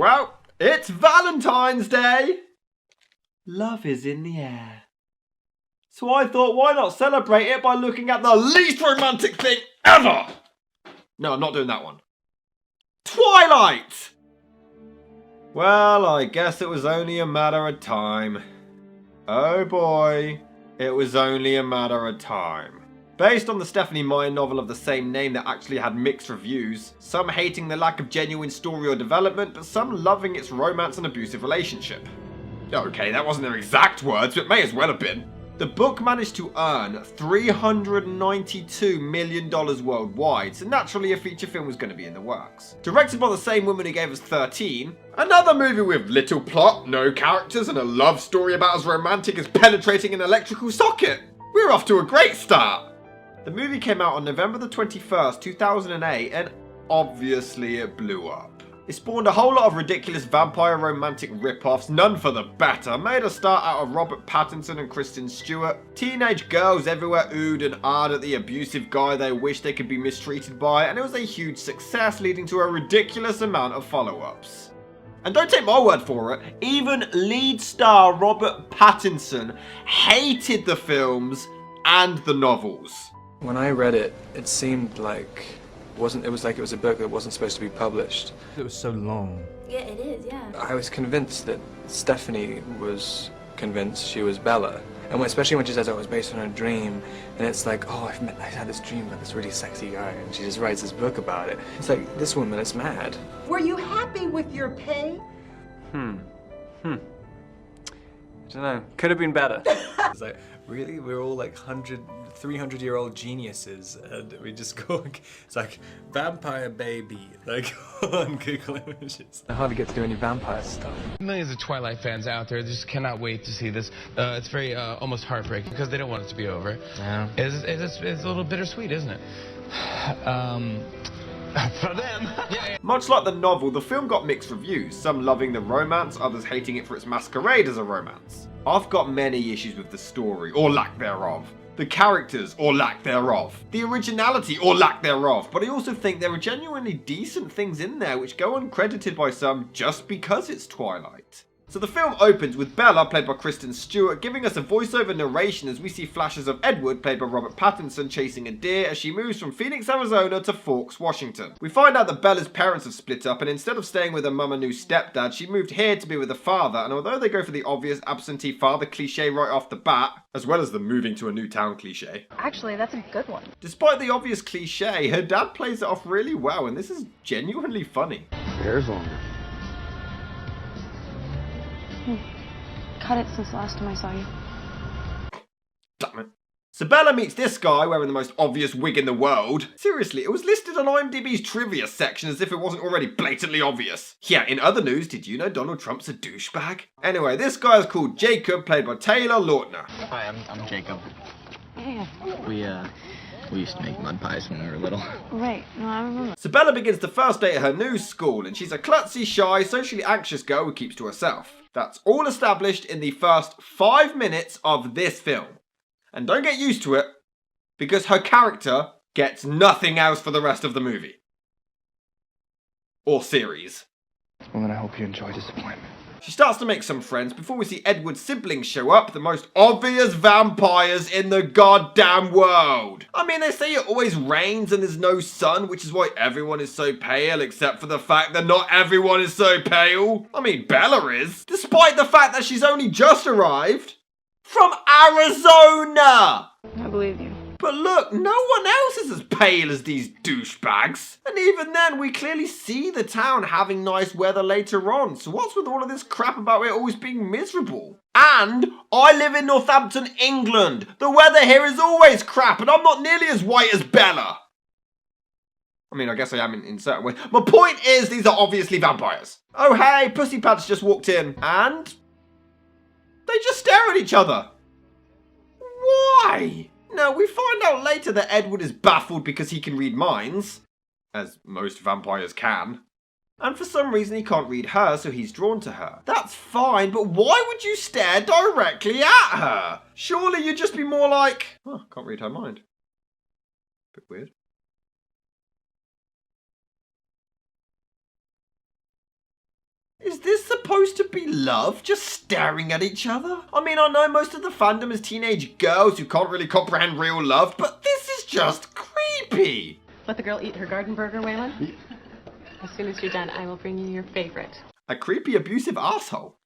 Well, it's Valentine's Day. Love is in the air. So I thought, why not celebrate it by looking at the least romantic thing ever? No, I'm not doing that one. Twilight! Well, I guess it was only a matter of time. Oh boy, it was only a matter of time. Based on the Stephanie Meyer novel of the same name that actually had mixed reviews, some hating the lack of genuine story or development, but some loving its romance and abusive relationship. Okay, that wasn't their exact words, but it may as well have been. The book managed to earn $392 million worldwide, so naturally a feature film was going to be in the works. Directed by the same woman who gave us 13, another movie with little plot, no characters, and a love story about as romantic as penetrating an electrical socket. We're off to a great start! The movie came out on November the 21st, 2008, and obviously it blew up. It spawned a whole lot of ridiculous vampire romantic rip-offs, none for the better, made a start out of Robert Pattinson and Kristen Stewart. Teenage girls everywhere oohed and ahed at the abusive guy they wished they could be mistreated by, and it was a huge success, leading to a ridiculous amount of follow-ups. And don't take my word for it, even lead star Robert Pattinson hated the films and the novels. When I read it, it seemed like it was a book that wasn't supposed to be published. It was so long. Yeah, it is, yeah. I was convinced that Stephanie was convinced she was Bella. And especially when she says, oh, it was based on a dream, and it's like, oh, I had this dream about this really sexy guy, and she just writes this book about it. It's like, this woman is mad. Were you happy with your pay? I don't know. Could have been better. It's like, really? We're all like 300-year-old geniuses, and we just go, it's like, vampire baby, like, on Google Images. I hardly get to do any vampire stuff. Millions of Twilight fans out there just cannot wait to see this. It's very almost heartbreaking because they don't want it to be over. Yeah. It's a little bittersweet, isn't it? For them. Yeah. Much like the novel, the film got mixed reviews, some loving the romance, others hating it for its masquerade as a romance. I've got many issues with the story, or lack thereof. The characters, or lack thereof. The originality, or lack thereof. But I also think there are genuinely decent things in there which go uncredited by some just because it's Twilight. So the film opens with Bella, played by Kristen Stewart, giving us a voiceover narration as we see flashes of Edward, played by Robert Pattinson, chasing a deer as she moves from Phoenix, Arizona to Forks, Washington. We find out that Bella's parents have split up, and instead of staying with her mum and new stepdad, she moved here to be with her father, and although they go for the obvious absentee father cliche right off the bat, as well as the moving to a new town cliche. Actually, that's a good one. Despite the obvious cliche, her dad plays it off really well, and this is genuinely funny. Hair's longer. Cut it since the last time I saw you. Damn it. So Bella meets this guy wearing the most obvious wig in the world. Seriously, it was listed on IMDb's trivia section as if it wasn't already blatantly obvious. Yeah, in other news, did you know Donald Trump's a douchebag? Anyway, this guy is called Jacob, played by Taylor Lautner. Hi, I'm Jacob. We used to make mud pies when we were little. Right, no, I remember. So Bella begins the first day at her new school, and she's a klutzy, shy, socially anxious girl who keeps to herself. That's all established in the first 5 minutes of this film. And don't get used to it, because her character gets nothing else for the rest of the movie. Or series. Well, then I hope you enjoy disappointment. She starts to make some friends before we see Edward's siblings show up, the most obvious vampires in the goddamn world. I mean, they say it always rains and there's no sun, which is why everyone is so pale, except for the fact that not everyone is so pale. I mean, Bella is, despite the fact that she's only just arrived from Arizona. I believe you. But look, no one else is as pale as these douchebags. And even then, we clearly see the town having nice weather later on. So what's with all of this crap about it always being miserable? And I live in Northampton, England. The weather here is always crap, and I'm not nearly as white as Bella. I mean, I guess I am in certain ways. My point is, these are obviously vampires. Oh hey, Pussy Pants just walked in, and they just stare at each other. Why? Now, we find out later that Edward is baffled because he can read minds, as most vampires can, and for some reason he can't read her, so he's drawn to her. That's fine, but why would you stare directly at her? Surely you'd just be more like, oh, can't read her mind. Bit weird. supposed to be love, just staring at each other? I mean, I know most of the fandom is teenage girls who can't really comprehend real love, but this is just creepy. Let the girl eat her garden burger, Waylon. As soon as you're done, I will bring you your favorite. A creepy, abusive asshole.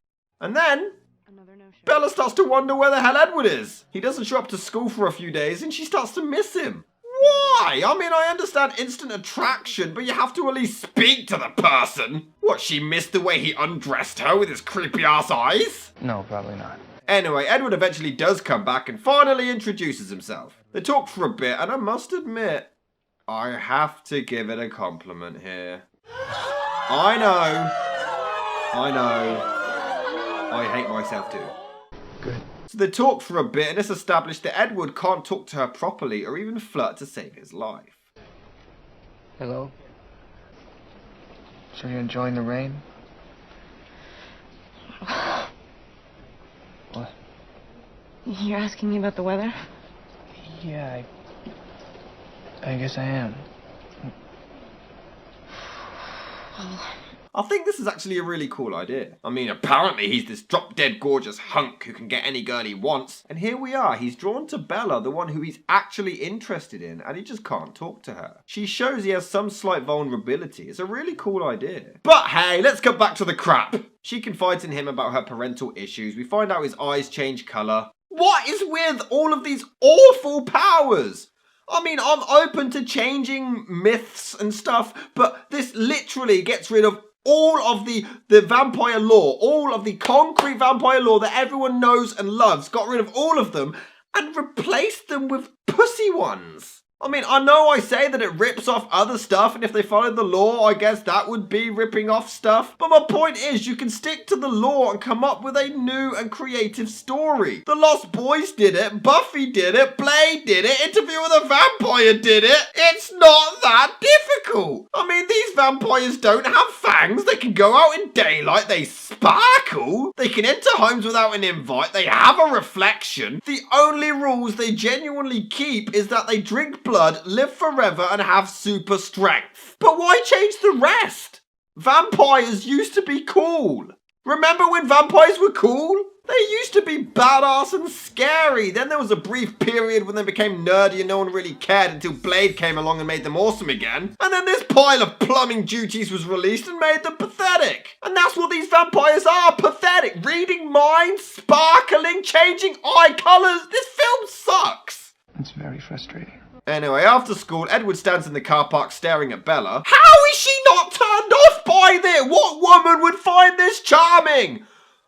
And then Another no-show. Bella starts to wonder where the hell Edward is. He doesn't show up to school for a few days and she starts to miss him. Why? I mean, I understand instant attraction, but you have to at least speak to the person. What, she missed the way he undressed her with his creepy ass eyes? No, probably not. Anyway, Edward eventually does come back and finally introduces himself. They talk for a bit, and I must admit, I have to give it a compliment here. I know. I hate myself too. Good. So they talk for a bit, and it's established that Edward can't talk to her properly or even flirt to save his life. Hello? So you're enjoying the rain? What? You're asking me about the weather? Yeah, I guess I am. I think this is actually a really cool idea. I mean, apparently he's this drop-dead gorgeous hunk who can get any girl he wants. And here we are, he's drawn to Bella, the one who he's actually interested in, and he just can't talk to her. She shows he has some slight vulnerability. It's a really cool idea. But hey, let's get back to the crap. She confides in him about her parental issues. We find out his eyes change colour. What is with all of these awful powers? I mean, I'm open to changing myths and stuff, but this literally gets rid of all of the vampire lore, all of the concrete vampire lore that everyone knows and loves, got rid of all of them and replaced them with pussy ones. I mean, I know I say that it rips off other stuff, and if they followed the lore, I guess that would be ripping off stuff. But my point is, you can stick to the lore and come up with a new and creative story. The Lost Boys did it, Buffy did it, Blade did it, Interview with a Vampire did it. It's not that difficult. I mean, these vampires don't have fangs, they can go out in daylight, they sparkle, they can enter homes without an invite, they have a reflection. The only rules they genuinely keep is that they drink blood, live forever, and have super strength. But why change the rest? Vampires used to be cool. Remember when vampires were cool? They used to be badass and scary. Then there was a brief period when they became nerdy and no one really cared until Blade came along and made them awesome again. And then this pile of plumbing duties was released and made them pathetic. And that's what these vampires are, pathetic. Reading minds, sparkling, changing eye colours. This film sucks. It's very frustrating. Anyway, after school, Edward stands in the car park staring at Bella. How is she not turned off by this? What woman would find this charming?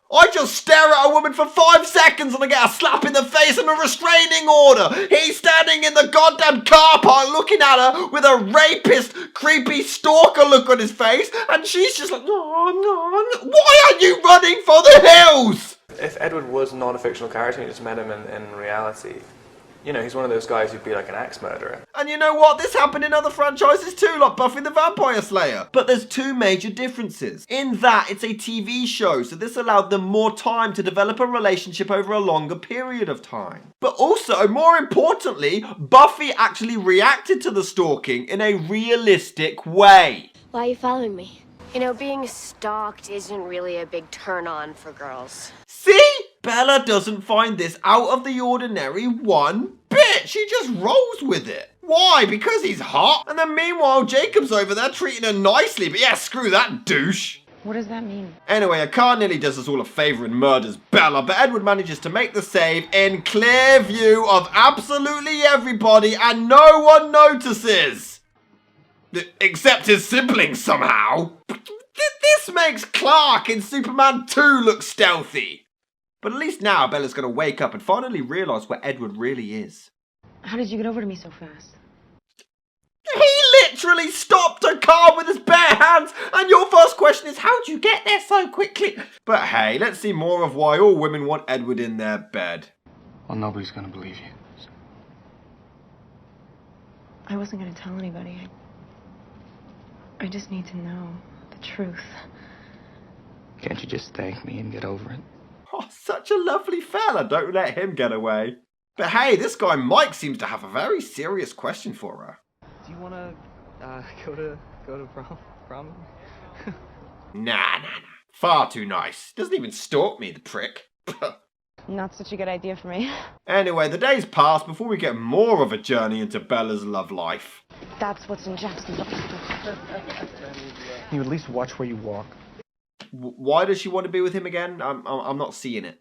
I just stare at a woman for 5 seconds and I get a slap in the face and a restraining order. He's standing in the goddamn car park looking at her with a rapist, creepy stalker look on his face, and she's just like, no. Why are you running for the hills? If Edward was not a fictional character and you just met him in reality, you know, he's one of those guys who'd be like an axe murderer. And you know what? This happened in other franchises too, like Buffy the Vampire Slayer. But there's two major differences. In that, it's a TV show, so this allowed them more time to develop a relationship over a longer period of time. But also, more importantly, Buffy actually reacted to the stalking in a realistic way. Why are you following me? You know, being stalked isn't really a big turn-on for girls. See? Bella doesn't find this out of the ordinary one bit. She just rolls with it. Why? Because he's hot? And then meanwhile, Jacob's over there treating her nicely. But yeah, screw that douche. What does that mean? Anyway, a car nearly does us all a favour and murders Bella, but Edward manages to make the save in clear view of absolutely everybody and no one notices. Except his siblings somehow. This makes Clark in Superman 2 look stealthy. But at least now Bella's going to wake up and finally realise where Edward really is. How did you get over to me so fast? He literally stopped a car with his bare hands, and your first question is, how'd you get there so quickly? But hey, let's see more of why all women want Edward in their bed. Well, nobody's gonna believe you. I wasn't going to tell anybody. I just need to know the truth. Can't you just thank me and get over it? Oh, such a lovely fella. Don't let him get away. But hey, this guy Mike seems to have a very serious question for her. Do you want to go to prom? Nah. Far too nice. Doesn't even stalk me, the prick. Not such a good idea for me. Anyway, the days pass before we get more of a journey into Bella's love life. That's what's in Jack's book. You at least watch where you walk. Why does she want to be with him again? I'm not seeing it.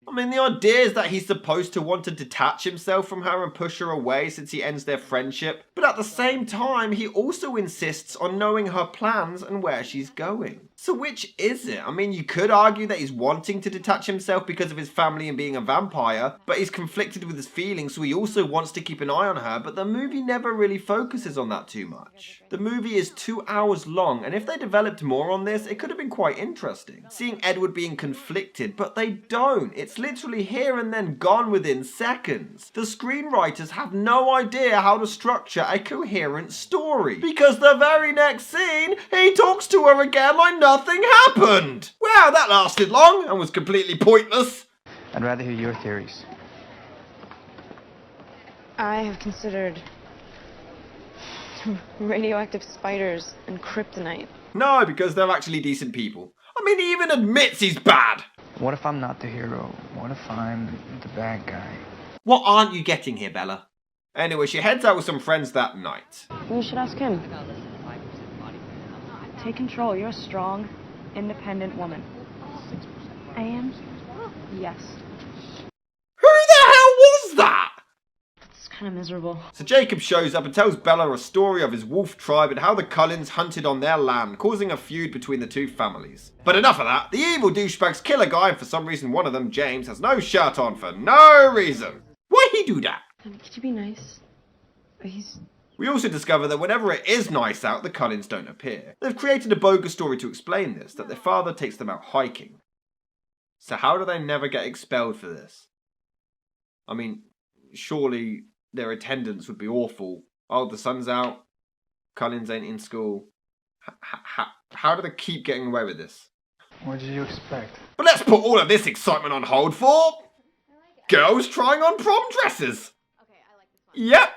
I mean, the idea is that he's supposed to want to detach himself from her and push her away since he ends their friendship. But at the same time, he also insists on knowing her plans and where she's going. So which is it? I mean, you could argue that he's wanting to detach himself because of his family and being a vampire, but he's conflicted with his feelings, so he also wants to keep an eye on her, but the movie never really focuses on that too much. The movie is 2 hours long, and if they developed more on this, it could have been quite interesting. Seeing Edward being conflicted, but they don't. It's literally here and then gone within seconds. The screenwriters have no idea how to structure a coherent story, because the very next scene, he talks to her again like nothing happened. Wow, that lasted long and was completely pointless. I'd rather hear your theories. I have considered radioactive spiders and kryptonite. No, because they're actually decent people. I mean, he even admits he's bad. What if I'm not the hero? What if I'm the bad guy? What aren't you getting here, Bella? Anyway, she heads out with some friends that night. You should ask him. Take control. You're a strong, independent woman. I am? Yes. Who the hell was that? That's kind of miserable. So Jacob shows up and tells Bella a story of his wolf tribe and how the Cullens hunted on their land, causing a feud between the two families. But enough of that. The evil douchebags kill a guy, and for some reason one of them, James, has no shirt on for no reason. Why'd he do that? Could you be nice? We also discover that whenever it is nice out, the Cullens don't appear. They've created a bogus story to explain this, that their father takes them out hiking. So how do they never get expelled for this? I mean, surely their attendance would be awful. Oh, the sun's out. Cullens ain't in school. How do they keep getting away with this? What did you expect? But let's put all of this excitement on hold for... girls trying on prom dresses. Yep.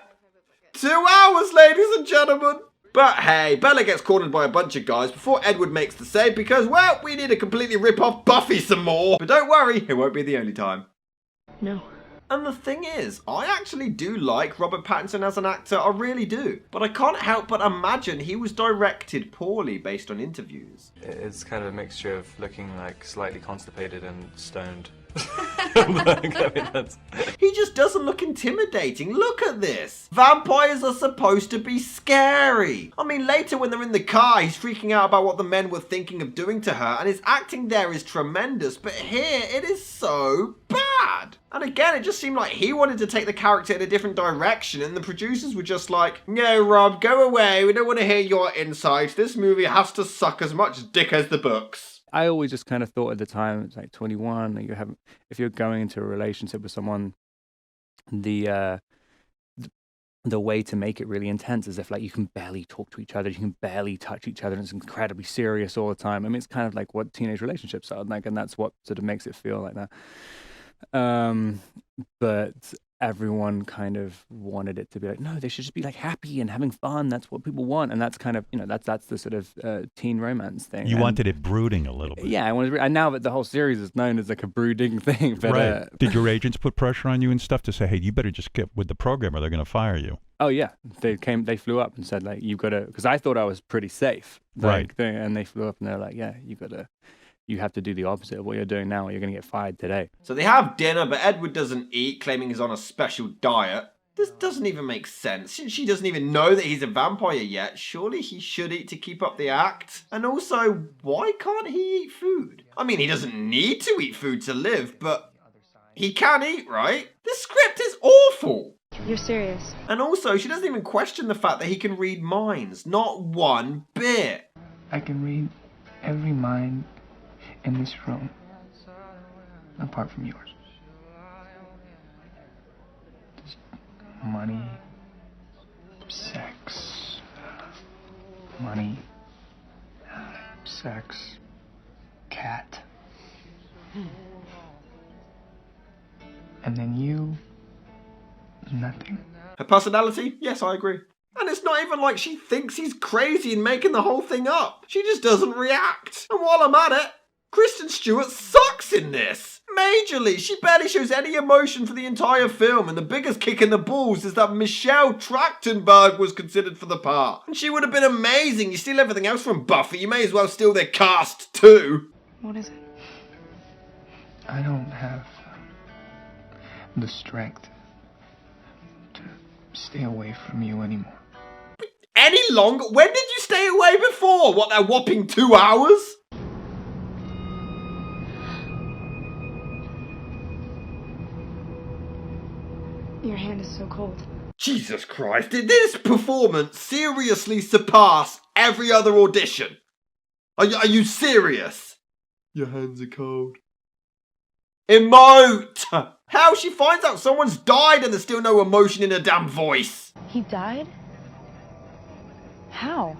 2 hours, ladies and gentlemen. But hey, Bella gets cornered by a bunch of guys before Edward makes the save because, well, we need to completely rip off Buffy some more. But don't worry, it won't be the only time. No. And the thing is, I actually do like Robert Pattinson as an actor, I really do. But I can't help but imagine he was directed poorly based on interviews. It's kind of a mixture of looking like slightly constipated and stoned. He just doesn't look intimidating. Look at this. Vampires are supposed to be scary. I mean, later when they're in the car, he's freaking out about what the men were thinking of doing to her, and his acting there is tremendous, but here it is so bad. And again, it just seemed like he wanted to take the character in a different direction, and the producers were just like, no, Rob, go away. We don't want to hear your insights. This movie has to suck as much dick as the books. I always just kind of thought at the time, it's like 21, if you're going into a relationship with someone, the way to make it really intense is if like you can barely talk to each other, you can barely touch each other, and it's incredibly serious all the time. I mean, it's kind of like what teenage relationships are like, and that's what sort of makes it feel like that. But everyone kind of wanted it to be like, no, they should just be like happy and having fun. That's what people want, and that's kind of, you know, that's the sort of teen romance thing. You wanted it brooding a little bit. Yeah, I wanted, and now that the whole series is known as like a brooding thing. But, right? Did your agents put pressure on you and stuff to say, hey, you better just get with the program or they're going to fire you? Oh yeah, they flew up and said like, you've got to, because I thought I was pretty safe, like, right? And they flew up and they're like, yeah, you have to do the opposite of what you're doing now, or you're going to get fired today. So they have dinner, but Edward doesn't eat, claiming he's on a special diet. This doesn't even make sense. She doesn't even know that he's a vampire yet. Surely he should eat to keep up the act. And also, why can't he eat food? I mean, he doesn't need to eat food to live, but he can eat, right? This script is awful. You're serious? And also, she doesn't even question the fact that he can read minds. Not one bit. I can read every mind in this room, apart from yours. Just money, sex, money, sex, cat. And then you, nothing. Her personality? Yes, I agree. And it's not even like she thinks he's crazy and making the whole thing up. She just doesn't react. And while I'm at it, Kristen Stewart sucks in this. Majorly. She barely shows any emotion for the entire film, and the biggest kick in the balls is that Michelle Trachtenberg was considered for the part. And she would have been amazing. You steal everything else from Buffy, you may as well steal their cast too. What is it? I don't have the strength to stay away from you anymore. Any longer? When did you stay away before? What, that whopping 2 hours? Your hand is so cold. Jesus Christ, did this performance seriously surpass every other audition? Are you serious? Your hands are cold. Emote! How she finds out someone's died and there's still no emotion in her damn voice. He died? How?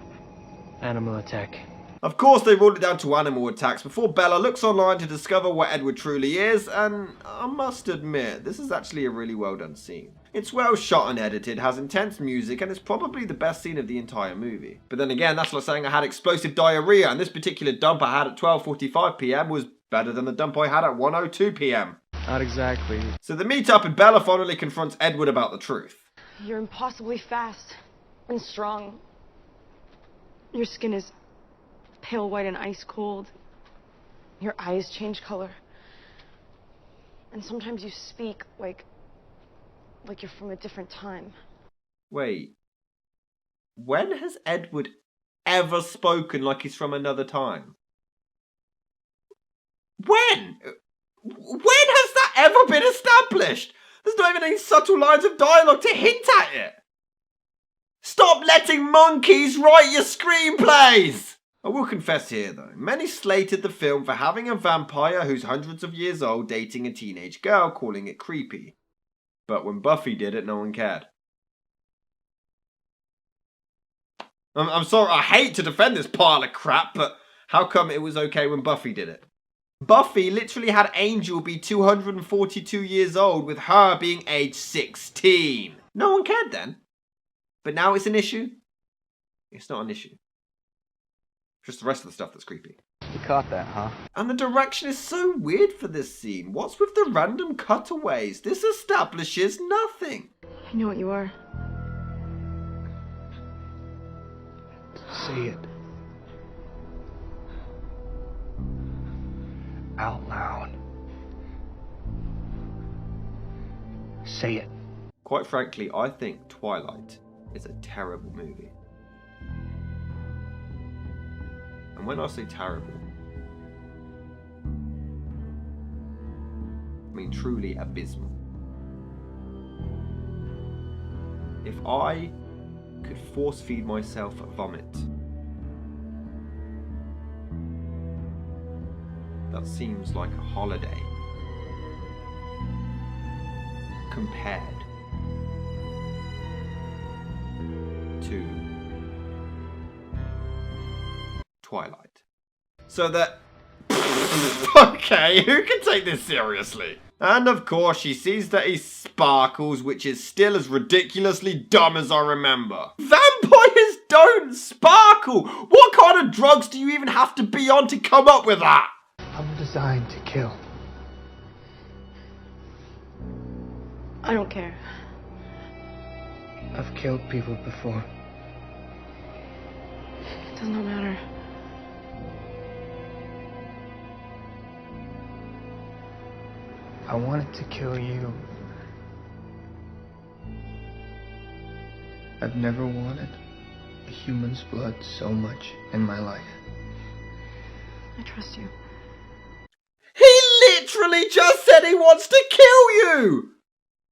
Animal attack. Of course they ruled it down to animal attacks before Bella looks online to discover what Edward truly is, and I must admit, this is actually a really well done scene. It's well shot and edited, has intense music, and it's probably the best scene of the entire movie. But then again, that's like saying I had explosive diarrhea, and this particular dump I had at 12:45 PM was better than the dump I had at 1:02 PM. Not exactly. So the meet-up and Bella finally confronts Edward about the truth. You're impossibly fast and strong. Your skin is pale white and ice cold. Your eyes change color. And sometimes you speak like you're from a different time. Wait. When has Edward ever spoken like he's from another time? When? When has that ever been established? There's not even any subtle lines of dialogue to hint at it. Stop letting monkeys write your screenplays! I will confess here though, many slated the film for having a vampire who's hundreds of years old dating a teenage girl, calling it creepy. But when Buffy did it, no one cared. I'm sorry, I hate to defend this pile of crap, but how come it was okay when Buffy did it? Buffy literally had Angel be 242 years old with her being age 16. No one cared then. But now it's an issue? It's not an issue. Just the rest of the stuff that's creepy. You caught that, huh? And the direction is so weird for this scene. What's with the random cutaways? This establishes nothing. I know what you are. Say it. Out loud. Say it. Quite frankly, I think Twilight is a terrible movie. And when I say terrible, I mean truly abysmal. If I could force feed myself vomit, that seems like a holiday compared to Twilight. So that... okay, who can take this seriously? And of course she sees that he sparkles, which is still as ridiculously dumb as I remember. Vampires don't sparkle! What kind of drugs do you even have to be on to come up with that? I'm designed to kill. I don't care. I've killed people before. It does not matter. I wanted to kill you. I've never wanted a human's blood so much in my life. I trust you. He literally just said he wants to kill you!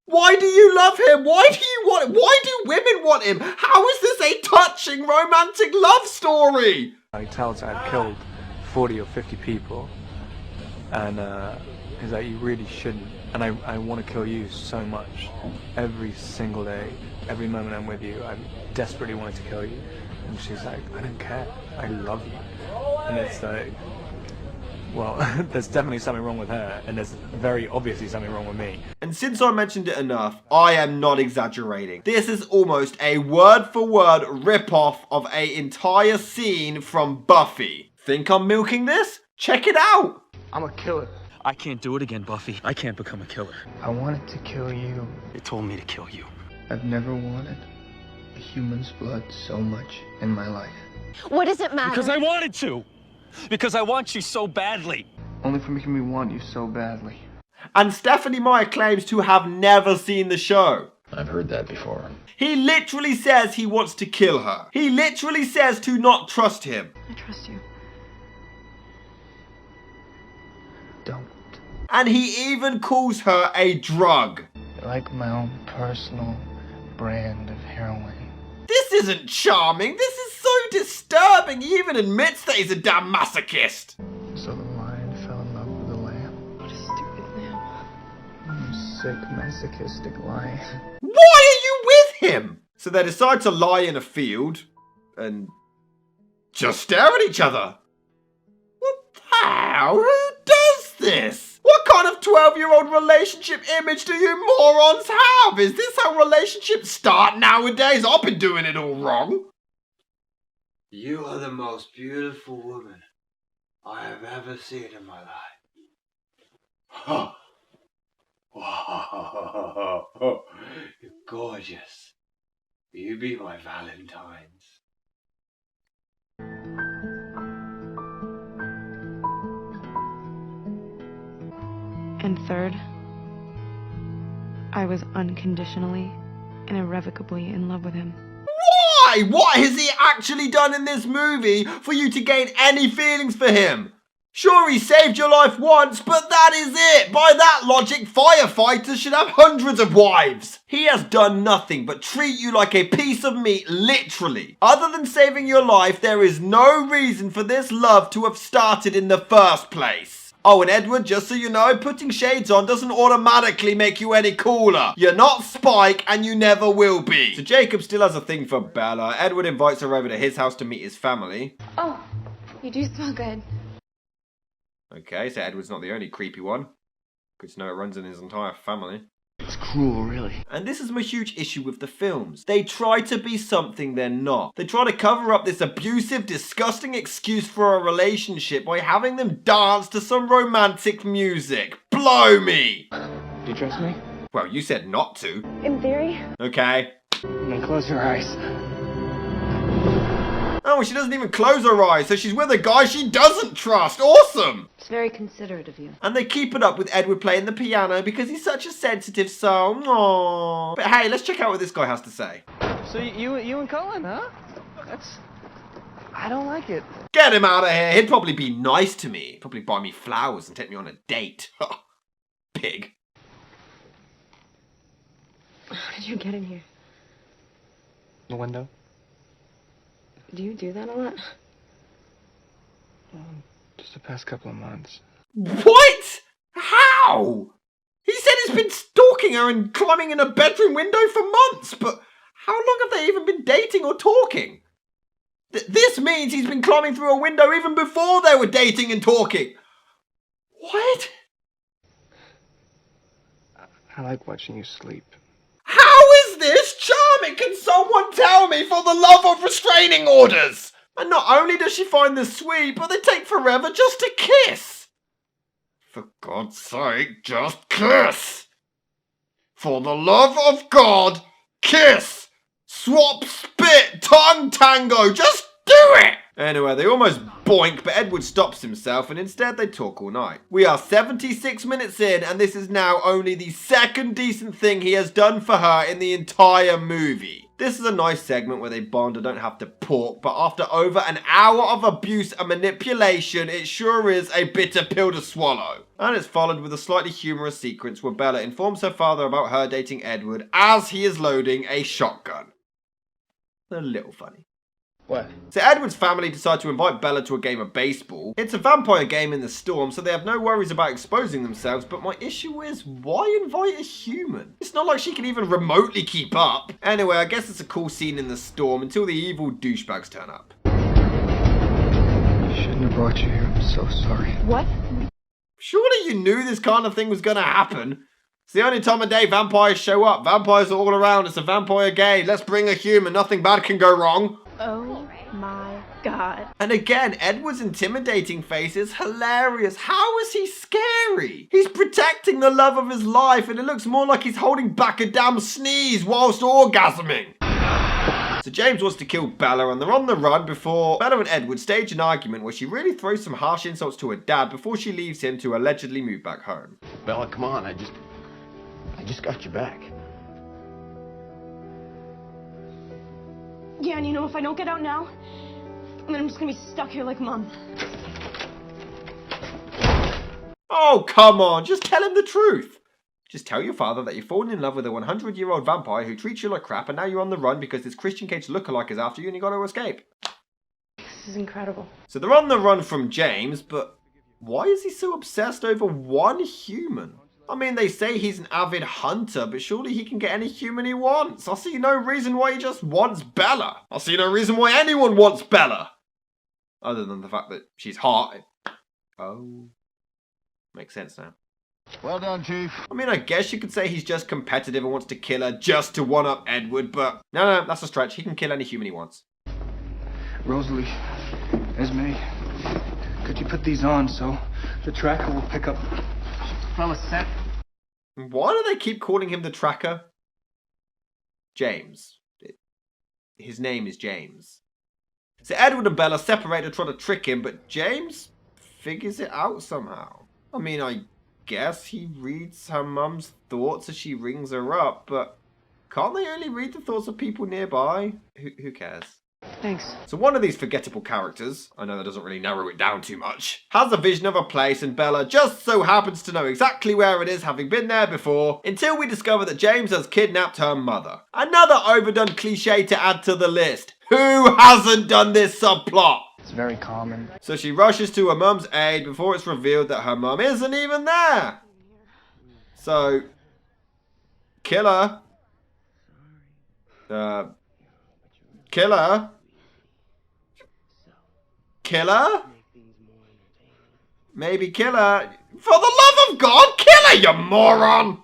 Why do you love him? Why do you want him? Why do women want him? How is this a touching romantic love story? I tells I've killed 40 or 50 people, and he's like, you really shouldn't. And I want to kill you so much. Every single day, every moment I'm with you, I desperately wanted to kill you. And she's like, I don't care. I love you. And it's like, well, there's definitely something wrong with her, and there's very obviously something wrong with me. And since I mentioned it enough, I am not exaggerating. This is almost a word-for-word rip-off of an entire scene from Buffy. Think I'm milking this? Check it out! I'm a killer. I can't do it again, Buffy. I can't become a killer. I wanted to kill you. They told me to kill you. I've never wanted a human's blood so much in my life. What does it matter? Because I wanted to. Because I want you so badly. Only for making me want you so badly. And Stephanie Meyer claims to have never seen the show. I've heard that before. He literally says he wants to kill her. He literally says to not trust him. I trust you. Don't. And he even calls her a drug. You're like my own personal brand of heroin. This isn't charming. This is so disturbing. He even admits that he's a damn masochist. So the lion fell in love with the lamb. What a stupid lamb. You sick, masochistic lion. Why are you with him? So they decide to lie in a field and just stare at each other. What the hell? Who does this? What kind of 12-year-old relationship image do you morons have? Is this how relationships start nowadays? I've been doing it all wrong. You are the most beautiful woman I have ever seen in my life. Wow. You're gorgeous. You be my Valentine's. And third, I was unconditionally and irrevocably in love with him. Why? What has he actually done in this movie for you to gain any feelings for him? Sure, he saved your life once, but that is it. By that logic, firefighters should have hundreds of wives. He has done nothing but treat you like a piece of meat, literally. Other than saving your life, there is no reason for this love to have started in the first place. Oh, and Edward, just so you know, putting shades on doesn't automatically make you any cooler. You're not Spike, and you never will be. So Jacob still has a thing for Bella. Edward invites her over to his house to meet his family. Oh, you do smell good. Okay, so Edward's not the only creepy one. Good to know it runs in his entire family. It's cruel, really. And this is my huge issue with the films. They try to be something they're not. They try to cover up this abusive, disgusting excuse for a relationship by having them dance to some romantic music. Blow me! Do you trust me? Well, you said not to. In theory. Okay. Then close your eyes. Oh, she doesn't even close her eyes, so she's with a guy she doesn't trust. Awesome! It's very considerate of you. And they keep it up with Edward playing the piano because he's such a sensitive soul. Aww. But hey, let's check out what this guy has to say. So you and Cullen, huh? I don't like it. Get him out of here. He'd probably be nice to me. Probably buy me flowers and take me on a date. Pig. How did you get in here? The window. Do you do that a lot? Just the past couple of months. What? How? He said he's been stalking her and climbing in a bedroom window for months, but how long have they even been dating or talking? This means he's been climbing through a window even before they were dating and talking. What? I like watching you sleep. How is this charming? Can someone tell me, for the love of restraining orders? And not only does she find this sweet, but they take forever just to kiss. For God's sake, just kiss. For the love of God, kiss. Swap, spit, tongue tango, just do it. Anyway, they almost boink, but Edward stops himself and instead they talk all night. We are 76 minutes in and this is now only the second decent thing he has done for her in the entire movie. This is a nice segment where they bond and don't have to pork, but after over an hour of abuse and manipulation, it sure is a bitter pill to swallow. And it's followed with a slightly humorous sequence where Bella informs her father about her dating Edward as he is loading a shotgun. A little funny. What? So Edward's family decide to invite Bella to a game of baseball. It's a vampire game in the storm, so they have no worries about exposing themselves, but my issue is, why invite a human? It's not like she can even remotely keep up. Anyway, I guess it's a cool scene in the storm until the evil douchebags turn up. I shouldn't have brought you here. I'm so sorry. What? Surely you knew this kind of thing was gonna happen. It's the only time of day vampires show up. Vampires are all around. It's a vampire game. Let's bring a human. Nothing bad can go wrong. Oh my God. And again, Edward's intimidating face is hilarious. How is he scary? He's protecting the love of his life and it looks more like he's holding back a damn sneeze whilst orgasming. So James wants to kill Bella and they're on the run before Bella and Edward stage an argument where she really throws some harsh insults to her dad before she leaves him to allegedly move back home. Bella, come on, I just got your back. Yeah, and you know, if I don't get out now, then I'm just gonna be stuck here like Mom. Oh, come on, just tell him the truth. Just tell your father that you've fallen in love with a 100-year-old vampire who treats you like crap and now you're on the run because this Christian Cage lookalike is after you and you gotta escape. This is incredible. So they're on the run from James, but why is he so obsessed over one human? I mean, they say he's an avid hunter, but surely he can get any human he wants. I see no reason why he just wants Bella. I see no reason why anyone wants Bella. Other than the fact that she's hot. Oh. Makes sense now. Well done, Chief. I mean, I guess you could say he's just competitive and wants to kill her just to one-up Edward, but no, that's a stretch. He can kill any human he wants. Rosalie, Esme, could you put these on so the tracker will pick up? Fella set. Why do they keep calling him the tracker? James. His name is James. So Edward and Bella separate to try to trick him, but James figures it out somehow. I mean, I guess he reads her mum's thoughts as she rings her up, but can't they only read the thoughts of people nearby? Who cares? Thanks. So one of these forgettable characters, I know that doesn't really narrow it down too much, has a vision of a place and Bella just so happens to know exactly where it is, having been there before, until we discover that James has kidnapped her mother. Another overdone cliche to add to the list. Who hasn't done this subplot? It's very common. So she rushes to her mum's aid before it's revealed that her mum isn't even there. So, killer. Killer? Killer? Maybe killer. For the love of God, killer, you moron!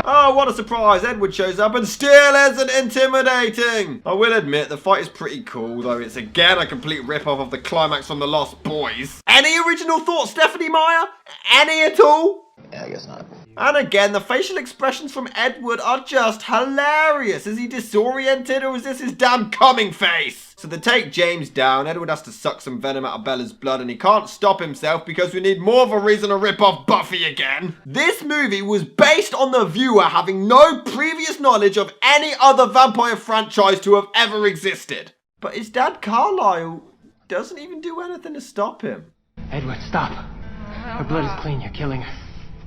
Oh, what a surprise. Edward shows up and still isn't intimidating. I will admit, the fight is pretty cool, though it's again a complete rip-off of the climax from The Lost Boys. Any original thoughts, Stephanie Meyer? Any at all? Yeah, I guess not. And again, the facial expressions from Edward are just hilarious. Is he disoriented or is this his damn coming face? So they take James down. Edward has to suck some venom out of Bella's blood and he can't stop himself because we need more of a reason to rip off Buffy again. This movie was based on the viewer having no previous knowledge of any other vampire franchise to have ever existed. But his dad Carlisle doesn't even do anything to stop him. Edward, stop. Her blood is clean. You're killing her.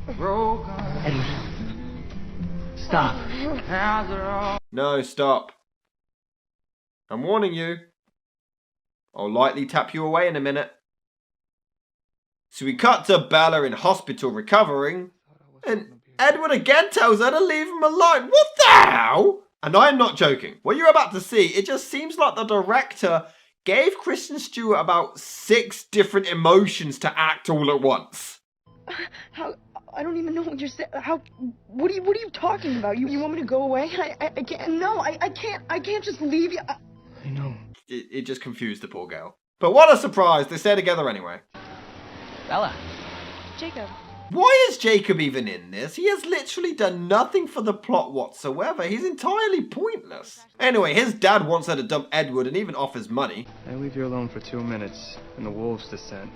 Edward. Stop. No, stop. I'm warning you. I'll lightly tap you away in a minute. So we cut to Bella in hospital recovering, and Edward again tells her to leave him alone. What the hell? And I'm not joking. What you're about to see, it just seems like the director gave Kristen Stewart about 6 different emotions to act all at once. How? I don't even know what you're saying. How? What are you talking about? You want me to go away? I can't. No, I can't. I can't just leave you. I know. It just confused the poor girl. But what a surprise, they stay together anyway. Bella. Jacob. Why is Jacob even in this? He has literally done nothing for the plot whatsoever. He's entirely pointless. Anyway, his dad wants her to dump Edward and even offers money. I leave you alone for 2 minutes, and the wolves descend.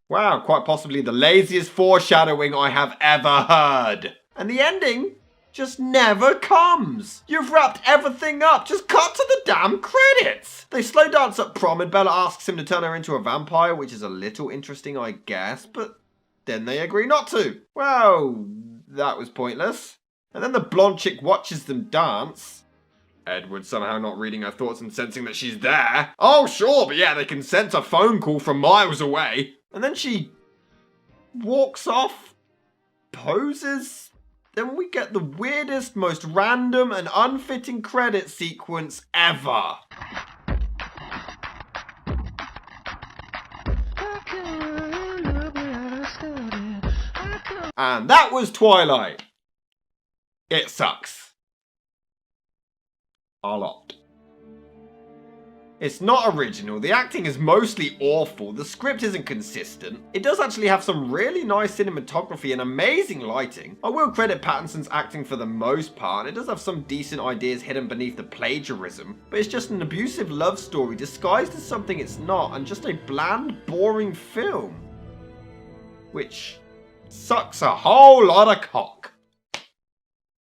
Wow, quite possibly the laziest foreshadowing I have ever heard. And the ending just never comes. You've wrapped everything up. Just cut to the damn credits. They slow dance at prom and Bella asks him to turn her into a vampire, which is a little interesting, I guess, but then they agree not to. Well, that was pointless. And then the blonde chick watches them dance. Edward somehow not reading her thoughts and sensing that she's there. Oh, sure, but yeah, they can sense a phone call from miles away. And then she walks off, poses. Then we get the weirdest, most random and unfitting credit sequence ever. And that was Twilight. It sucks. A lot. It's not original, the acting is mostly awful, the script isn't consistent. It does actually have some really nice cinematography and amazing lighting. I will credit Pattinson's acting for the most part, and it does have some decent ideas hidden beneath the plagiarism, but it's just an abusive love story disguised as something it's not, and just a bland, boring film. Which sucks a whole lot of cock.